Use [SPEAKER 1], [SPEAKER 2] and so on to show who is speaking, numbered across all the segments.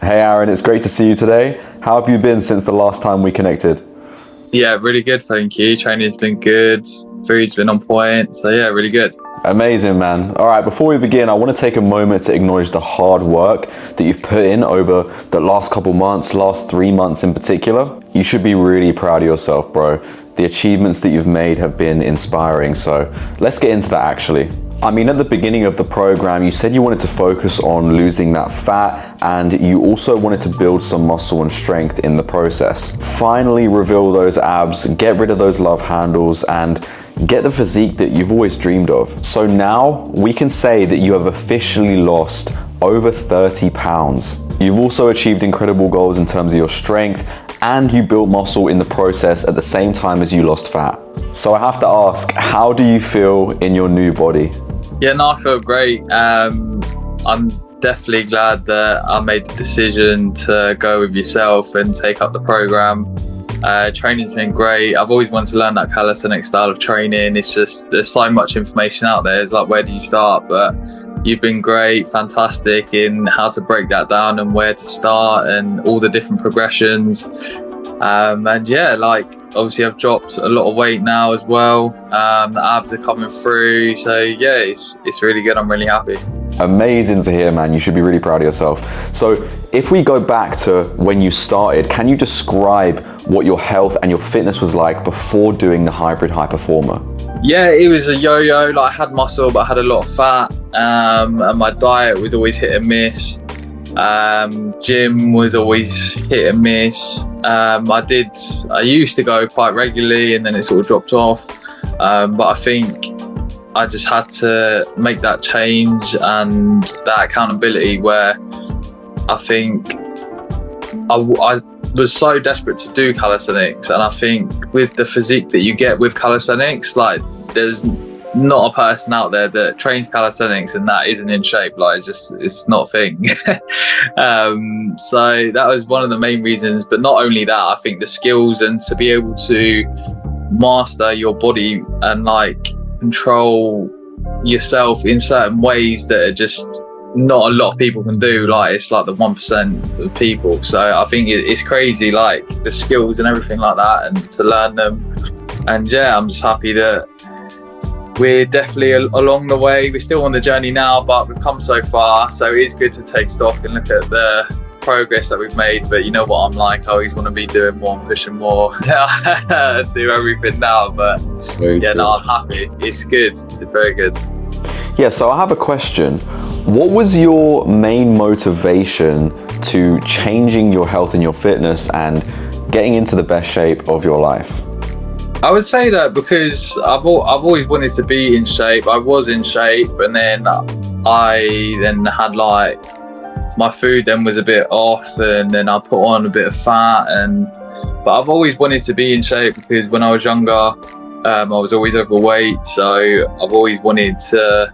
[SPEAKER 1] Hey Aaron, it's great to see you today. How have you been since the last time we connected?
[SPEAKER 2] Yeah, really good, thank you. Training's been good, food's been on point, so yeah, really good.
[SPEAKER 1] Amazing, man. All right, before we begin, I want to take a moment to acknowledge the hard work that you've put in over the last couple months, last 3 months in particular. You should be really proud of yourself, bro. The achievements that you've made have been inspiring, so let's get into that actually. I mean, at the beginning of the program, you said you wanted to focus on losing that fat and you also wanted to build some muscle and strength in the process. Finally reveal those abs, get rid of those love handles, and get the physique that you've always dreamed of. So now we can say that you have officially lost over 30 pounds. You've also achieved incredible goals in terms of your strength, and you built muscle in the process at the same time as you lost fat. So I have to ask, how do you feel in your new body?
[SPEAKER 2] Yeah, no, I feel great. I'm definitely glad that I made the decision to go with yourself and take up the program. Training's been great. I've always wanted to learn that calisthenic style of training. It's just, there's so much information out there. It's like, where do you start? But you've been great, fantastic in how to break that down and where to start and all the different progressions. And yeah, like obviously I've dropped a lot of weight now as well. The abs are coming through. So yeah, it's really good. I'm really happy.
[SPEAKER 1] Amazing to hear, man. You should be really proud of yourself. So if we go back to when you started, can you describe what your health and your fitness was like before doing the Hybrid High Performer?
[SPEAKER 2] Yeah, it was a yo-yo. Like, I had muscle, but I had a lot of fat. And my diet was always hit and miss. Gym was always hit and miss. I used to go quite regularly and then it sort of dropped off. But I think I just had to make that change and that accountability where I think I was so desperate to do calisthenics, and I think with the physique that you get with calisthenics, like there's not a person out there that trains calisthenics and that isn't in shape. Like it's not a thing. So that was one of the main reasons. But not only that, I think the skills and to be able to master your body and like control yourself in certain ways that are just not a lot of people can do. Like it's like the 1% of people. So I think it's crazy, like the skills and everything like that, and to learn them. And yeah, I'm just happy that we're definitely along the way. We're still on the journey now, but we've come so far. So it is good to take stock and look at the progress that we've made. But you know what I'm like, I always want to be doing more and pushing more. Do everything now, but yeah, no, I'm happy. It's good. It's very good.
[SPEAKER 1] Yeah, so I have a question. What was your main motivation to changing your health and your fitness and getting into the best shape of your life?
[SPEAKER 2] I would say that because I've always wanted to be in shape. I was in shape, and then I had like my food then was a bit off, and then I put on a bit of fat. But I've always wanted to be in shape because when I was younger, I was always overweight. So I've always wanted to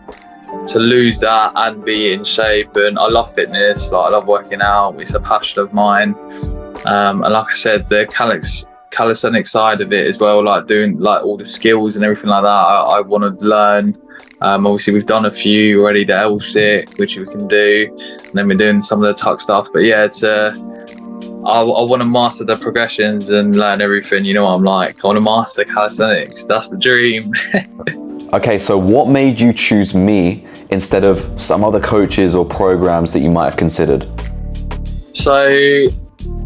[SPEAKER 2] lose that and be in shape. And I love fitness. Like I love working out. It's a passion of mine. And like I said, the calisthenic side of it as well, like doing like all the skills and everything like that, I want to learn. Obviously we've done a few already, the L-sit, which we can do, and then we're doing some of the tuck stuff. But yeah, I want to master the progressions and learn everything. You know what I'm like, I want to master calisthenics. That's the dream.
[SPEAKER 1] Okay, so what made you choose me instead of some other coaches or programs that you might have considered?
[SPEAKER 2] So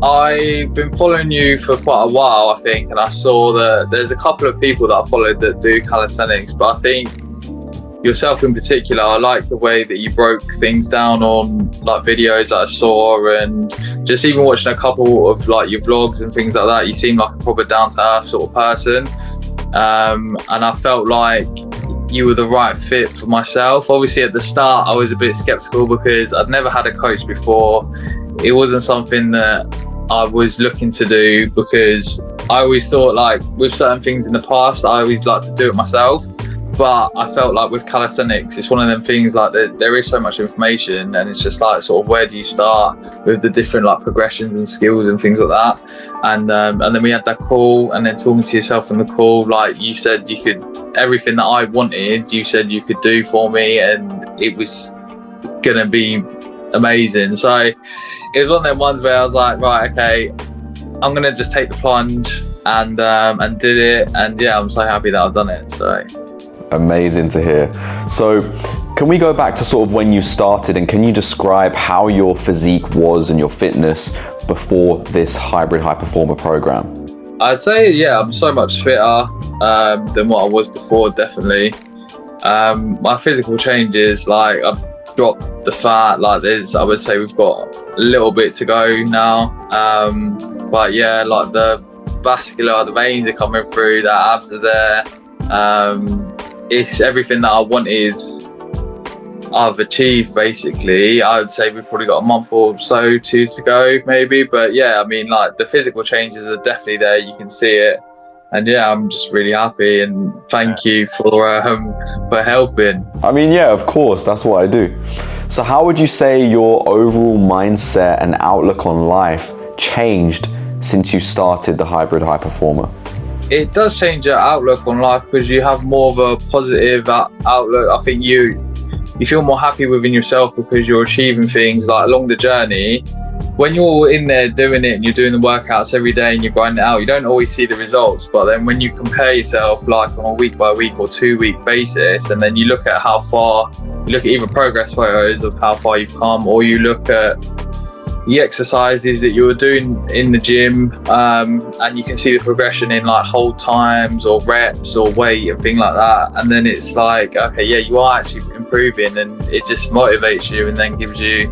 [SPEAKER 2] I've been following you for quite a while, I think, and I saw that there's a couple of people that I followed that do calisthenics, but I think yourself in particular, I like the way that you broke things down on like videos that I saw, and just even watching a couple of like your vlogs and things like that, you seem like a proper down-to-earth sort of person. And I felt like you were the right fit for myself. Obviously at the start I was a bit skeptical because I'd never had a coach before. It wasn't something that I was looking to do because I always thought like with certain things in the past I always like to do it myself. But I felt like with calisthenics, it's one of them things like there is so much information, and it's just like sort of where do you start with the different like progressions and skills and things like that. And then we had that call, and then talking to yourself on the call, like you said you could, everything that I wanted, you said you could do for me, and it was gonna be amazing. So it was one of them ones where I was like, right, okay, I'm gonna just take the plunge and did it, and yeah, I'm so happy that I've done it. So
[SPEAKER 1] amazing to hear. So can we go back to sort of when you started, and can you describe how your physique was and your fitness before this Hybrid High Performer program?
[SPEAKER 2] I'd say, yeah, I'm so much fitter than what I was before, definitely. My physical changes, like I've dropped the fat, like I would say we've got a little bit to go now. But yeah, like the veins are coming through, the abs are there. It's everything that I wanted, I've achieved basically. I would say we've probably got a month or so to go maybe, but yeah, I mean, like the physical changes are definitely there, you can see it, and yeah, I'm just really happy, and thank you for helping.
[SPEAKER 1] I mean, yeah, of course, that's what I do. So how would you say your overall mindset and outlook on life changed since you started the Hybrid High Performer?
[SPEAKER 2] It does change your outlook on life because you have more of a positive outlook. I think you feel more happy within yourself because you're achieving things like along the journey. When you're in there doing it and you're doing the workouts every day and you're grinding it out, you don't always see the results. But then when you compare yourself like on a week by week or 2 week basis, and then you look at how far, you look at either progress photos of how far you've come, or you look at the exercises that you were doing in the gym, and you can see the progression in like hold times or reps or weight and things like that, and then it's like, okay, yeah, you are actually improving, and it just motivates you and then gives you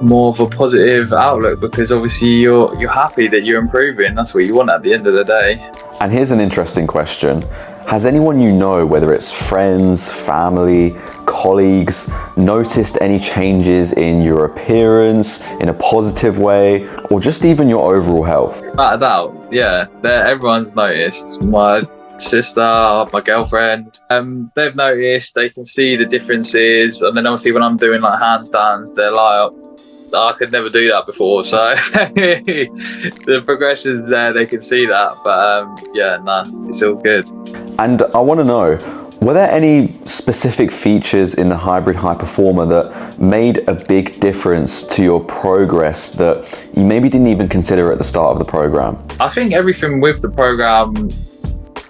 [SPEAKER 2] more of a positive outlook because obviously you're happy that you're improving. That's what you want at the end of the day.
[SPEAKER 1] And here's an interesting question. Has anyone you know, whether it's friends, family, colleagues, noticed any changes in your appearance in a positive way, or just even your overall health?
[SPEAKER 2] Without a doubt, yeah. Everyone's noticed. My sister, my girlfriend, they've noticed, they can see the differences, and then obviously when I'm doing like handstands, they're like, I could never do that before, so the progression's there, they can see that, but yeah, no, it's all good.
[SPEAKER 1] And I want to know, were there any specific features in the Hybrid High Performer that made a big difference to your progress that you maybe didn't even consider at the start of the program?
[SPEAKER 2] I think everything with the program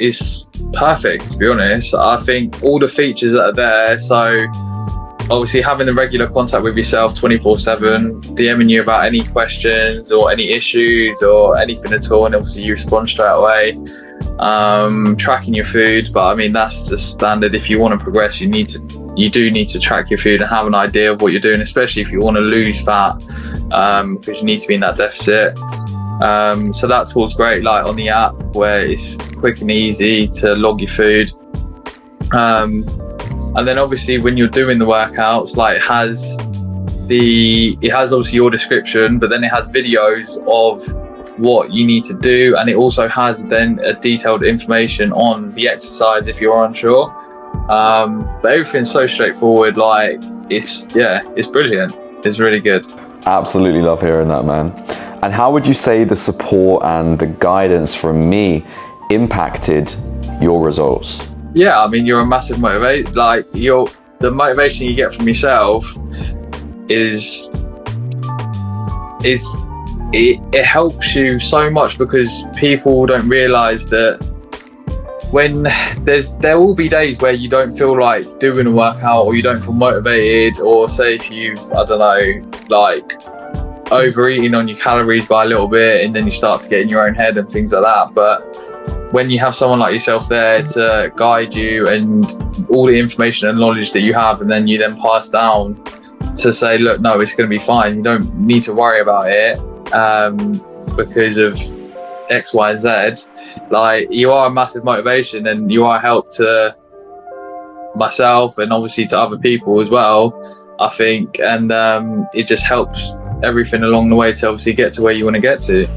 [SPEAKER 2] is perfect, to be honest. I think all the features that are there, so obviously having the regular contact with yourself 24/7, DMing you about any questions or any issues or anything at all, and obviously you respond straight away. Tracking your food, but I mean that's just standard. If you want to progress, you do need to track your food and have an idea of what you're doing, especially if you want to lose fat, because you need to be in that deficit. So that tool's great, like on the app where it's quick and easy to log your food. And then obviously when you're doing the workouts, like it has obviously your description, but then it has videos of what you need to do, and it also has then a detailed information on the exercise if you're unsure. But everything's so straightforward, like it's brilliant. It's really good.
[SPEAKER 1] Absolutely love hearing that, man. And how would you say the support and the guidance from me impacted your results?
[SPEAKER 2] Yeah, I mean, you're a massive motivate. Like the motivation you get from yourself it helps you so much, because people don't realize that when there will be days where you don't feel like doing a workout, or you don't feel motivated, or say if you've, I don't know, like overeating on your calories by a little bit, and then you start to get in your own head and things like that. But when you have someone like yourself there to guide you and all the information and knowledge that you have, and then you then pass down to say, look, no, it's going to be fine, you don't need to worry about it because of X, Y, and Z, like you are a massive motivation, and you are a help to myself and obviously to other people as well, I think, and it just helps everything along the way to obviously get to where you want to get to.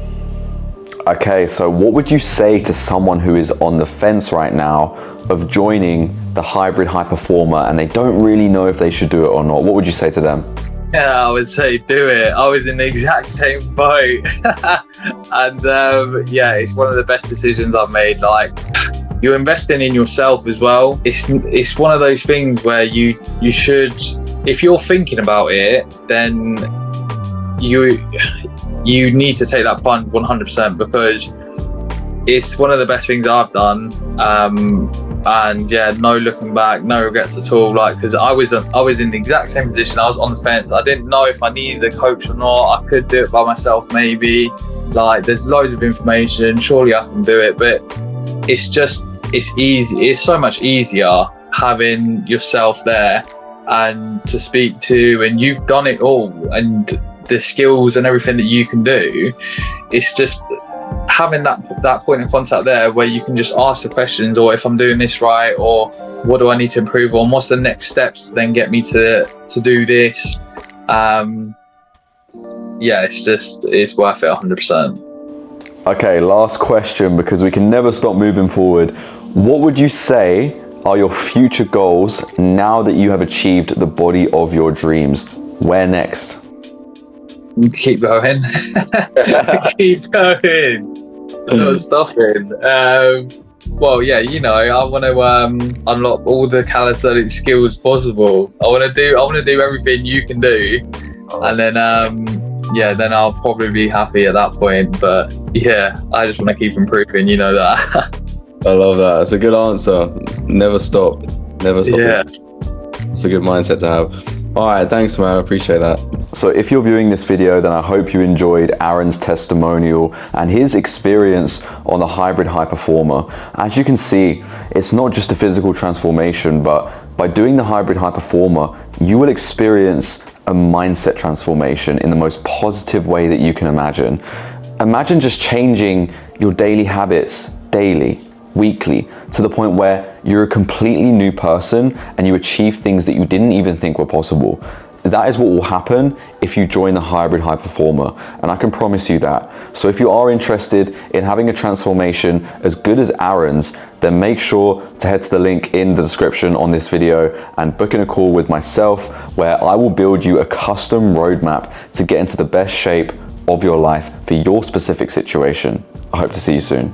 [SPEAKER 1] Okay, so what would you say to someone who is on the fence right now of joining the Hybrid High Performer and they don't really know if they should do it or not? What would you say to them?
[SPEAKER 2] Yeah, I would say do it. I was in the exact same boat. And yeah, it's one of the best decisions I've made. Like, you're investing in yourself as well. It's one of those things where you should, if you're thinking about it, then you need to take that plunge 100%, because it's one of the best things I've done. And yeah, no looking back, no regrets at all. Like, because I was in the exact same position. I was on the fence. I didn't know if I needed a coach or not. I could do it by myself, maybe. Like, there's loads of information. Surely I can do it, but it's easy. It's so much easier having yourself there and to speak to, and you've done it all, and the skills and everything that you can do. It's just having that point of contact there where you can just ask the questions, or if I'm doing this right, or what do I need to improve on, what's the next steps to then get me to do this. Yeah, it's worth it 100%.
[SPEAKER 1] Okay, last question, because we can never stop moving forward. What would you say are your future goals now that you have achieved the body of your dreams? Where next?
[SPEAKER 2] Keep going. Keep going. Not stopping. Well, yeah, you know, I want to unlock all the calisthenic skills possible. I want to do everything you can do, and then then I'll probably be happy at that point. But yeah, I just want to keep improving. You know that.
[SPEAKER 3] I love that. That's a good answer. Never stop. Never stop.
[SPEAKER 2] Yeah.
[SPEAKER 3] It's a good mindset to have. All right, thanks, man. I appreciate that.
[SPEAKER 1] So if you're viewing this video, then I hope you enjoyed Aaron's testimonial and his experience on the Hybrid High Performer. As you can see, it's not just a physical transformation, but by doing the Hybrid High Performer, you will experience a mindset transformation in the most positive way that you can imagine. Imagine just changing your daily habits daily, weekly, to the point where you're a completely new person and you achieve things that you didn't even think were possible. That is what will happen if you join the Hybrid High Performer, and I can promise you that. So if you are interested in having a transformation as good as Aaron's, then make sure to head to the link in the description on this video and book in a call with myself, where I will build you a custom roadmap to get into the best shape of your life for your specific situation. I hope to see you soon.